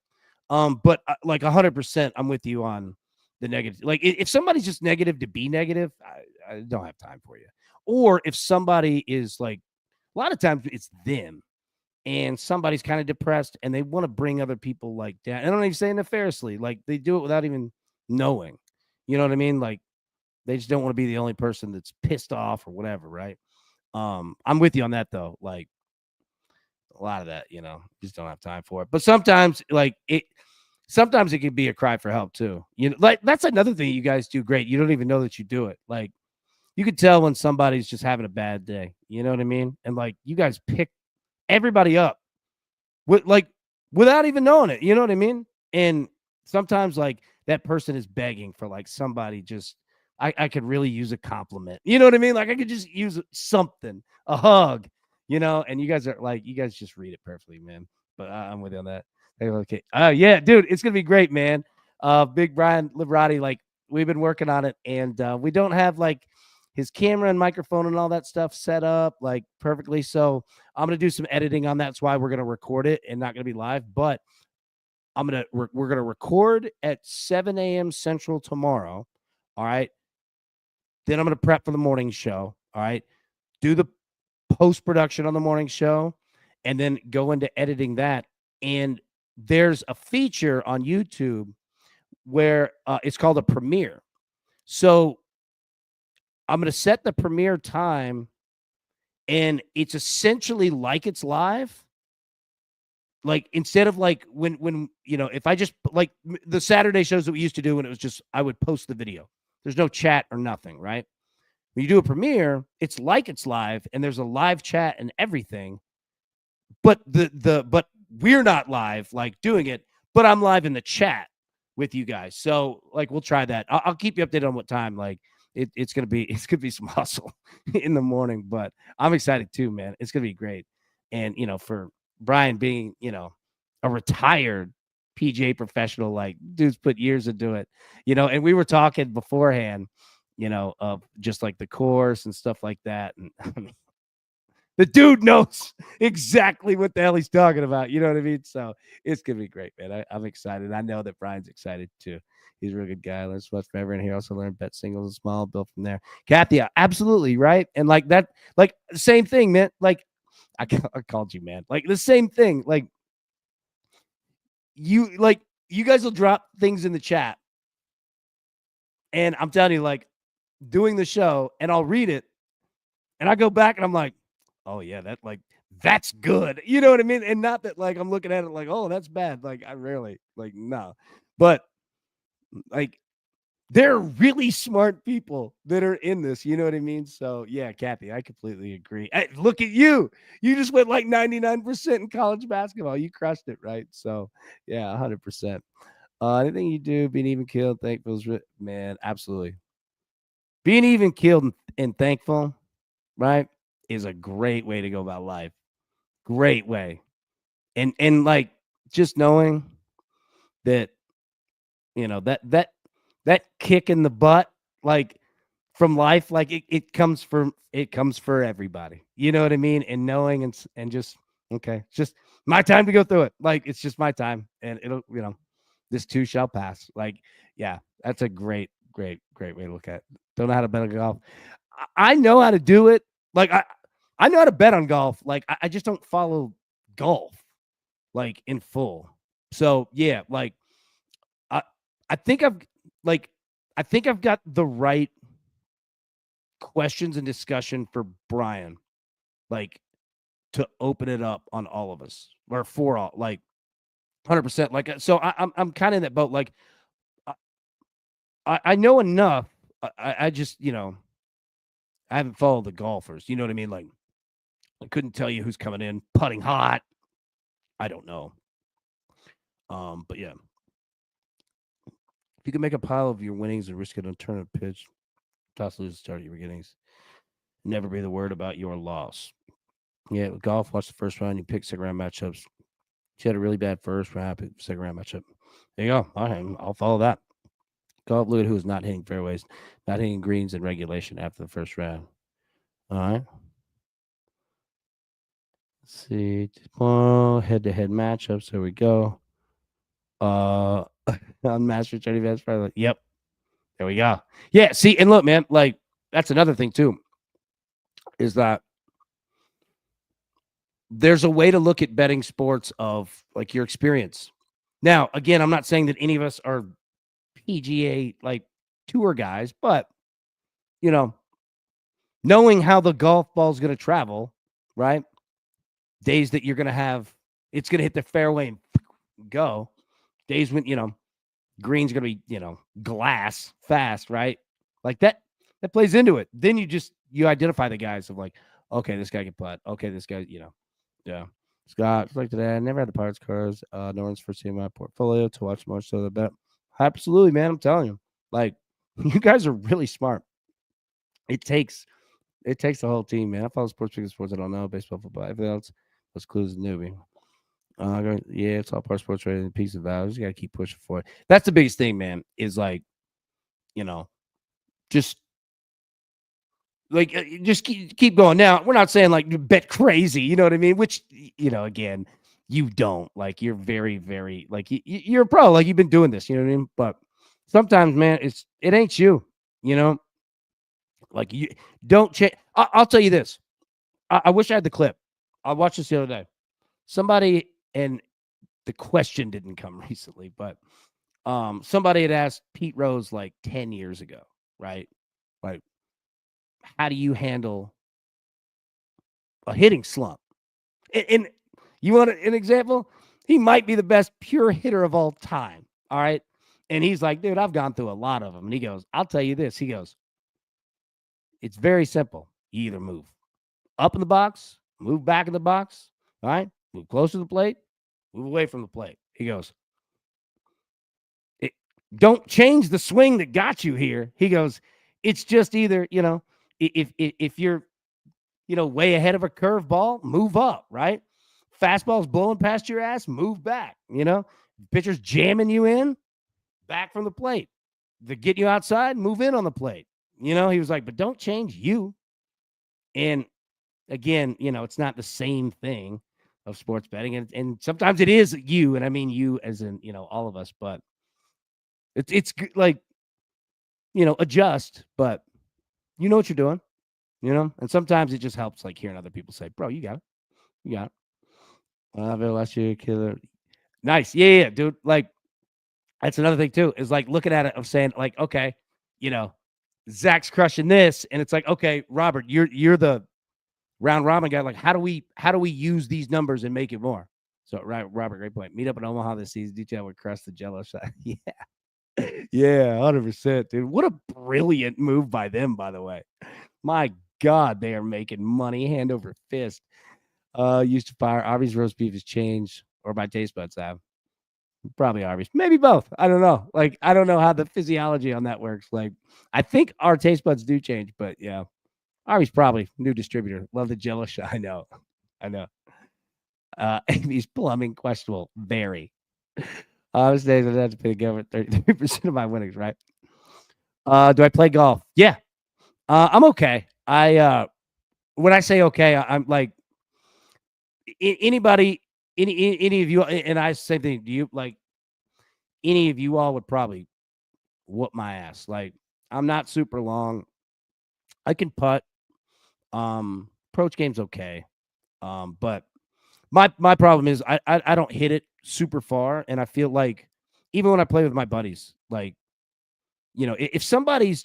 But like 100%, I'm with you on the negative. Like, if somebody's just negative to be negative, I don't have time for you. Or if somebody is like, a lot of times it's them, and somebody's kind of depressed and they want to bring other people like down. And I'm not even saying nefariously, like they do it without even knowing. You know what I mean? Like, they just don't want to be the only person that's pissed off or whatever, right? I'm with you on that though. Like, a lot of that, just don't have time for it. But sometimes, sometimes it can be a cry for help too. Like, that's another thing you guys do great. You don't even know that you do it. Like, you could tell when somebody's just having a bad day. You know what I mean? And like, you guys pick everybody up without even knowing it. You know what I mean? And sometimes like that person is begging for like somebody just, I could really use a compliment. You know what I mean? Like, I could just use something, a hug, and you guys are like, you guys just read it perfectly, man. But I'm with you on that. Okay. Yeah, dude, it's going to be great, man. Big Brian Liberati, like, we've been working on it, and we don't have like his camera and microphone and all that stuff set up like perfectly. So I'm going to do some editing on that. That's why we're going to record it and not going to be live, but we're going to record at 7 a.m. Central tomorrow. All right. Then I'm going to prep for the morning show. All right. Do the post-production on the morning show and then go into editing that. And there's a feature on YouTube where it's called a premiere. So I'm going to set the premiere time, and it's essentially like it's live. Like, instead of like when if I just like the Saturday shows that we used to do when it was just, I would post the video. There's no chat or nothing, right? When you do a premiere, it's like it's live, and there's a live chat and everything. But but we're not live like doing it, but I'm live in the chat with you guys. So like, we'll try that. I'll keep you updated on what time. Like, it's gonna be some hustle in the morning, but I'm excited too, man. It's gonna be great. And, for Brian being, a retired PGA professional, like dude's put years into it, and we were talking beforehand, of just like the course and stuff like that. And I mean, the dude knows exactly what the hell he's talking about. You know what I mean? So it's gonna be great, man. I'm excited. I know that Brian's excited too. He's a real good guy. Learns much from everyone here. Also learn bet singles and small, build from there. Kathy, absolutely right. And like that, like same thing, man. Like I called you, man. Like the same thing. Like you guys will drop things in the chat, and I'm telling you, like doing the show, and I'll read it, and I go back, and I'm like, oh yeah, that's good. You know what I mean? And not that like I'm looking at it like, oh, that's bad. Like I rarely like no, but like there are really smart people that are in this. You know what I mean? So yeah, Kathy, I completely agree. Hey, look at you. You just went like 99% in college basketball. You crushed it, right? So yeah, 100%. Anything you do, being even killed, thankful is man, absolutely. Being even killed and thankful, right, is a great way to go about life. Great way. And like just knowing that, that kick in the butt, like from life, like it comes for everybody. You know what I mean? And knowing and just okay, it's just my time to go through it. Like it's just my time, and it'll this too shall pass. Like yeah, that's a great, great, great way to look at it. Don't know how to bet on golf. I know how to do it. Like I know how to bet on golf. Like I just don't follow golf like in full. So yeah, like I I think I've like I think I've got the right questions and discussion for Brian, like to open it up on all of us or for all, like 100%. Like so, I'm kind of in that boat. Like I, I know enough. I just I haven't followed the golfers. You know what I mean? Like I couldn't tell you who's coming in putting hot. I don't know. But yeah, if you can make a pile of your winnings and risk an alternative pitch, toss lose start your beginnings. Never be the word about your loss. Yeah, with golf, watch the first round. You pick second round matchups. She had a really bad first round, second round matchup. There you go. All right, I'll follow that. Golf Lewis, who is not hitting fairways, not hitting greens in regulation after the first round. All right. Let's see. Head-to-head matchups. There we go. On Master Chinese Advance Friday. Yep. There we go. Yeah. See, and look, man, like that's another thing too, is that there's a way to look at betting sports of like your experience. Now, again, I'm not saying that any of us are PGA like tour guys, but you know, knowing how the golf ball is going to travel, right? Days that you're going to have, it's going to hit the fairway and go. Days when, green's going to be, glass fast, right? Like that plays into it. Then you identify the guys of like, okay, this guy can putt. Okay, this guy, yeah. Scott, like today, I never had the Pirates cards. No one's first in my portfolio to watch most of the bet. Absolutely, man. I'm telling you, like, you guys are really smart. It takes the whole team, man. I follow sports because sports I don't know, baseball, football, everything else. Those clues newbie. Yeah, it's all part of sports trading, piece of value. You got to keep pushing for it. That's the biggest thing, man. Is like, just just keep going. Now, we're not saying like bet crazy, you know what I mean? Which again, you don't like. You're very, very like you're a pro. Like you've been doing this, you know what I mean? But sometimes, man, it ain't you. You know, like you don't change. I'll tell you this. I wish I had the clip. I watched this the other day. Somebody, and the question didn't come recently, but somebody had asked Pete Rose like 10 years ago, right? Like, how do you handle a hitting slump? And you want an example? He might be the best pure hitter of all time. All right. And he's like, dude, I've gone through a lot of them. And he goes, I'll tell you this. He goes, it's very simple. You either move up in the box, move back in the box, all right? Move close to the plate, move away from the plate. He goes, don't change the swing that got you here. He goes, it's just either, if you're way ahead of a curveball, move up, right? Fastball's blowing past your ass, move back. Pitcher's jamming you in, back from the plate. They're getting you outside, move in on the plate. He was like, but don't change you. And again, it's not the same thing of sports betting. And sometimes it is you, and I mean you as in, all of us, but it's like, adjust, but you know what you're doing, and sometimes it just helps like hearing other people say, bro, you got it. You got it. Last year, killer. Nice. Yeah, dude. Like, that's another thing too, is like looking at it of saying, like, okay, you know, Zach's crushing this, and it's like, okay, Robert, you're the round robin guy. Like, how do we use these numbers and make it more? So, right, Robert, great point. Meet up in Omaha this season. Detail would crush the Jello shot. Yeah, yeah, 100%, dude. What a brilliant move by them, by the way. My God, they are making money hand over fist. Used to fire. Arby's roast beef has changed, or my taste buds have. Probably Arby's. Maybe both. I don't know. Like, I don't know how the physiology on that works. Like, I think our taste buds do change, but yeah. Arby's probably new distributor. Love the Jello shot. I know. I know. Amy's plumbing questionable. Very. These days I have to pay the government 33% of my winnings, right? Do I play golf? Yeah. I'm okay. When I say okay, I'm like anybody, any of you, and I same thing. Do you like any of you all would probably whoop my ass? Like, I'm not super long. I can putt. Approach game's okay. But my problem is I don't hit it super far, and I feel like even when I play with my buddies, like, if somebody's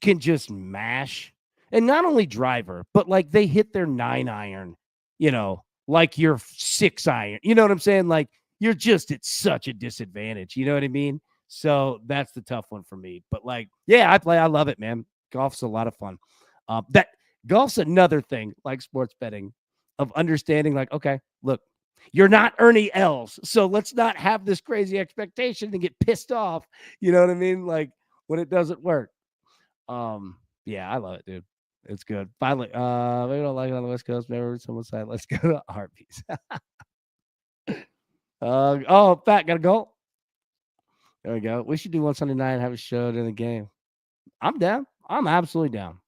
can just mash, and not only driver, but like they hit their 9-iron, like your 6-iron. You know what I'm saying? Like, you're just at such a disadvantage. You know what I mean? So that's the tough one for me. But like, yeah, I love it, man. Golf's a lot of fun. That golf's another thing, like sports betting, of understanding, like, okay, look, you're not Ernie Els, so let's not have this crazy expectation and get pissed off. You know what I mean? Like, when it doesn't work. Yeah, I love it, dude. It's good. Finally, maybe don't like it on the West Coast. Never someone said, let's go to Arby's. Fat, got a goal. There we go. We should do one Sunday night and have a show during the game. I'm down. I'm absolutely down.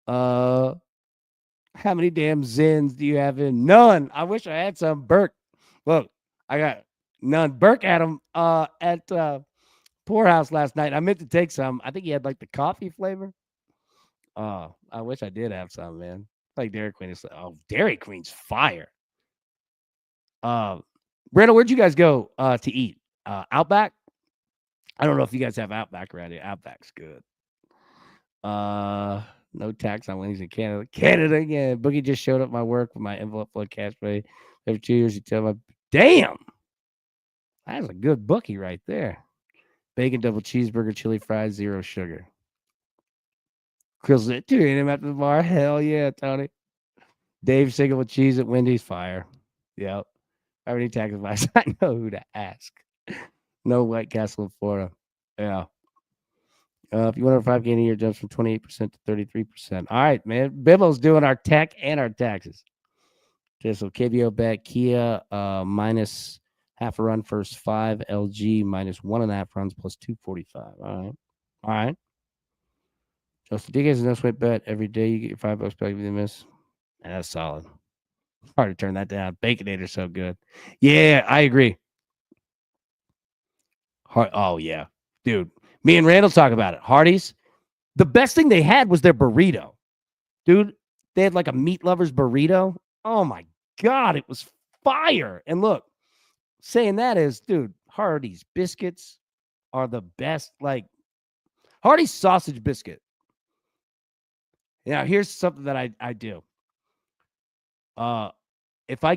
How many damn Zins do you have in? None. I wish I had some. Burke. Look, I got none. Burke had them at Poorhouse last night. I meant to take some. I think he had like the coffee flavor. Oh, I wish I did have some, man. Like Dairy Queen is Dairy Queen's fire. Brandon, where'd you guys go to eat? Outback? I don't know if you guys have Outback around here. Outback's good. No tax on winnings in Canada. Canada again. Boogie just showed up at my work with my envelope full of cash pay. Every 2 years, he tell my damn. That's a good bookie right there. Bacon double cheeseburger, chili fries, 0 sugar. Chris said, dude, him at the bar. Hell yeah, Tony. Dave single with cheese at Wendy's. Fire. Yep. I already tax advice. I know who to ask. No White Castle in Florida. Yeah. If you want our 5K in a year, jumps from 28% to 33%. All right, man. Bibbo's doing our tech and our taxes. Okay, so KBO bet Kia minus half a run first 5, LG minus 1.5 runs plus 245. All right. All right. Justin DK is a no sweat bet. Every day you get your $5 back if you miss. Man, that's solid. Hard to turn that down. Baconator's so good. Yeah, I agree. Oh, yeah. Dude, me and Randall talk about it. Hardee's, the best thing they had was their burrito. Dude, they had like a meat lover's burrito. Oh, my God. It was fire. And look, saying that is, dude, Hardee's biscuits are the best. Like, Hardee's sausage biscuit. Now, here's something that I do. If I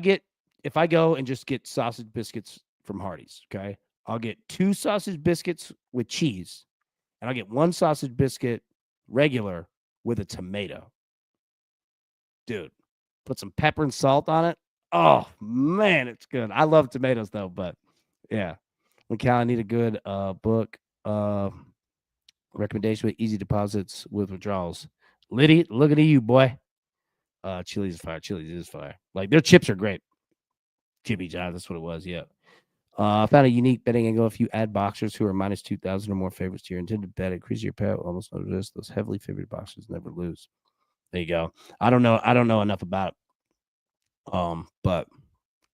go and just get sausage biscuits from Hardee's, okay, I'll get 2 sausage biscuits with cheese, and I'll get 1 sausage biscuit regular with a tomato. Dude, put some pepper and salt on it. Oh man, it's good. I love tomatoes though, but yeah. When Cal, I need a good book recommendation with easy deposits with withdrawals. Liddy, looking at you, boy. Chili's is fire. Chili's is fire. Like their chips are great. Jimmy John, that's what it was. Yeah. I found a unique betting angle. If you add boxers who are minus 2,000 or more favorites to your intended bet, increase your payout. Almost notice those heavily favored boxers never lose. There you go. I don't know. I don't know enough about it. But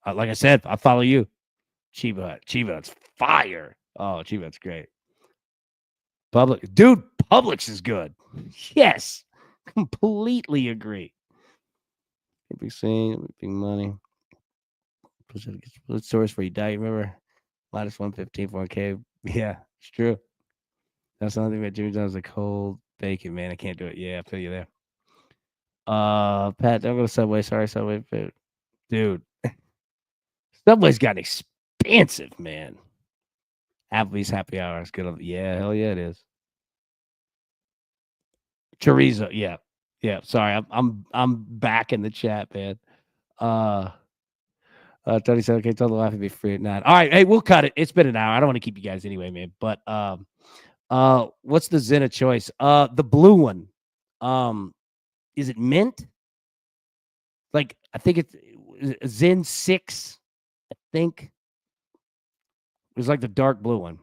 like I said, I follow you. Chiba, it's fire. Oh, Chiba, it's great. Dude, Publix is good. Yes, completely agree. Can't be saying big money. Let's source for you, die. Remember, minus 115 for 1K. Yeah, it's true. That's another thing about Jimmy John's, like cold bacon, man. I can't do it. Yeah, I feel you there. Pat, don't go to Subway. Sorry, Subway. Dude, Subway's got expensive, man. Applebee's happy hour is good. Yeah, hell yeah, it is. Chorizo, yeah, yeah. Sorry, I'm back in the chat, man. Tony said, okay, tell the laugh to be free at 9. All right, hey, we'll cut it. It's been an hour. I don't want to keep you guys anyway, man. But what's the Zenna choice? The blue one. Is it mint? Like I think it's Zen 6. I think it was like the dark blue one.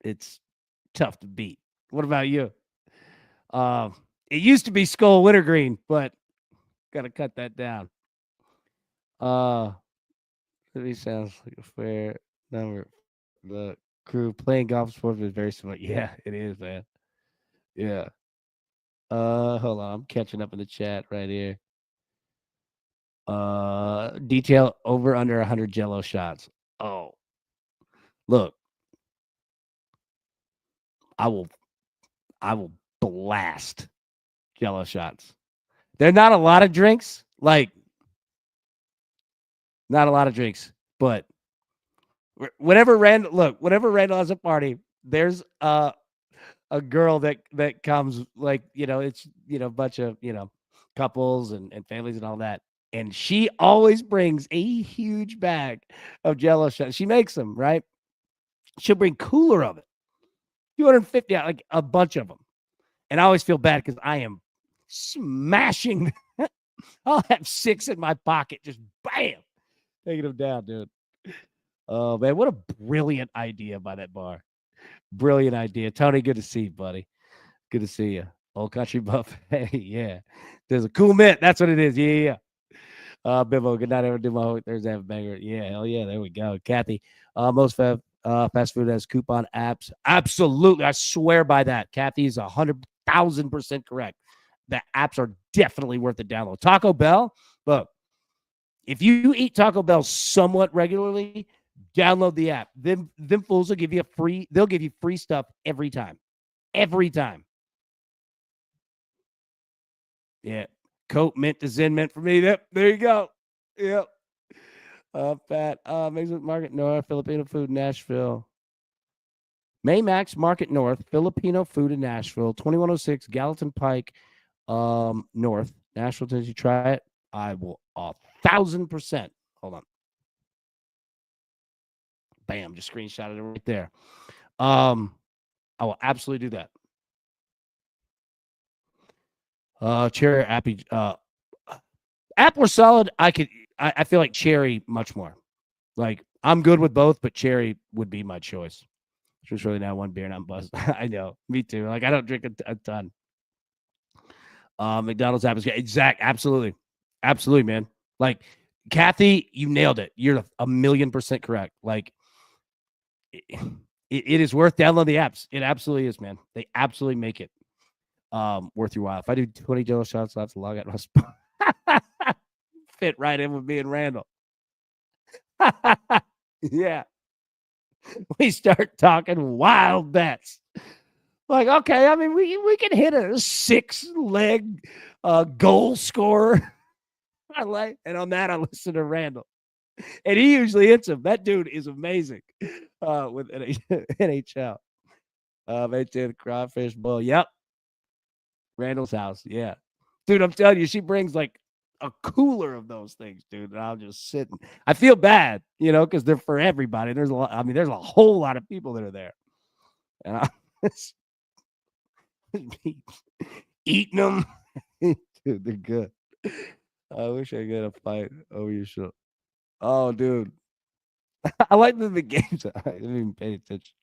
It's tough to beat. What about you? It used to be Skull Wintergreen, but gotta cut that down. It sounds like a fair number. The crew playing golf sport is very similar. Yeah, it is, man. Yeah. Hold on, I'm catching up in the chat right here. Detail over under 100 Jello shots. Oh, look, I will blast Jello shots. They're not a lot of drinks, like not a lot of drinks, but whenever Randall has a party, there's a girl that comes, like, it's a bunch of couples and families and all that. And she always brings a huge bag of Jello shots. She makes them, right? She'll bring cooler of it, 250, like a bunch of them. And I always feel bad because I am smashing. I'll have 6 in my pocket, just bam, taking them down, dude. Oh man, what a brilliant idea by that bar. Brilliant idea, Tony. Good to see you, buddy. Good to see you. Old Country Buffet. Yeah, there's a cool mint. That's what it is. Yeah. Bimbo, good night, everyone. Do my Thursday have a banger. Yeah, hell yeah. There we go. Kathy, most fast food has coupon apps. Absolutely. I swear by that. Kathy is 100,000% correct. The apps are definitely worth the download. Taco Bell, look, if you eat Taco Bell somewhat regularly, download the app. Them fools will give you they'll give you free stuff every time. Every time. Yeah. Coat mint to Zen mint for me. Yep. There you go. Yep. Pat. Market North, Filipino food, Nashville. Maymax Market North, Filipino food in Nashville, 2106 Gallatin Pike, North, Nashville, Tennessee. Try it. I will 1,000%. Hold on. Bam, just screenshotted it right there. I will absolutely do that. Cherry Appy, apple or solid. I feel like cherry much more. Like I'm good with both, but cherry would be my choice. Just really now one beer and I'm buzzed. I know, me too. Like I don't drink a ton. McDonald's app is good. Exact, absolutely, man. Like Kathy, you nailed it. You're 1,000,000% correct. Like it is worth downloading the apps. It absolutely is, man. They absolutely make it worth your while. If I do 20 Jello shots, I'll have to log out my spot. Fit right in with me and Randall. Yeah. We start talking wild bets. Like, okay, I mean, we can hit a 6-leg goal scorer. I like, and on that, I listen to Randall. And he usually hits him. That dude is amazing with NHL. 18 crawfish bowl. Yep. Randall's house. Yeah. Dude, I'm telling you, she brings like a cooler of those things, dude. And I'll just sit. I feel bad, because they're for everybody. There's there's a whole lot of people that are there. And eating them. Dude, they're good. I wish I could a fight over your show. Oh, dude. I like the games. I didn't even pay attention.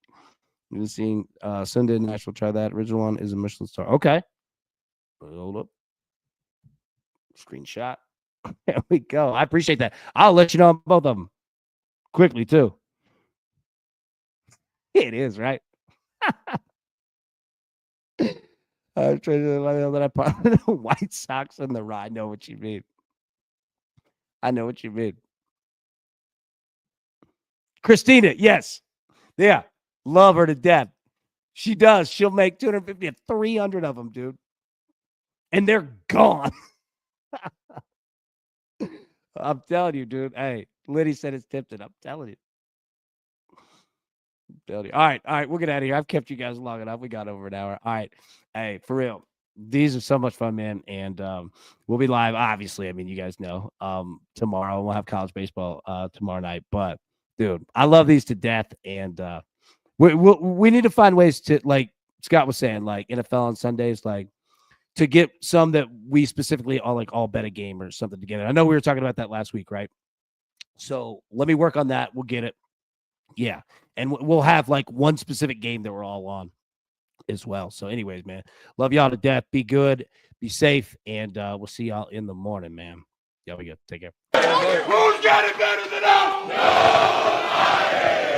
You've seen Sunday Nashville. Try that. Original one is a Michelin star. Okay. Hold up. Screenshot. There we go. I appreciate that. I'll let you know on both of them quickly, too. It is, right? I'm trying to let me know that I put the White Sox in the ride. I know what you mean. I know what you mean. Christina, yes. Yeah. Love her to death. She does. She'll make 250 to 300 of them, dude. And they're gone. I'm telling you, dude. Hey, Liddy said it's tempted. I'm telling you. All right. We'll get out of here. I've kept you guys long enough. We got over an hour. All right. Hey, for real. These are so much fun, man. And we'll be live, obviously. I mean, you guys know. Tomorrow we'll have college baseball tomorrow night. But dude, I love these to death. And we need to find ways to, like Scott was saying, like NFL on Sundays, like to get some that we specifically all bet a game or something together. I know we were talking about that last week, right? So let me work on that. We'll get it. Yeah. And we'll have like one specific game that we're all on as well. So anyways, man, love y'all to death. Be good, be safe, and we'll see y'all in the morning, man. Yeah, we go. Take care. Who's got it better than us? Nobody.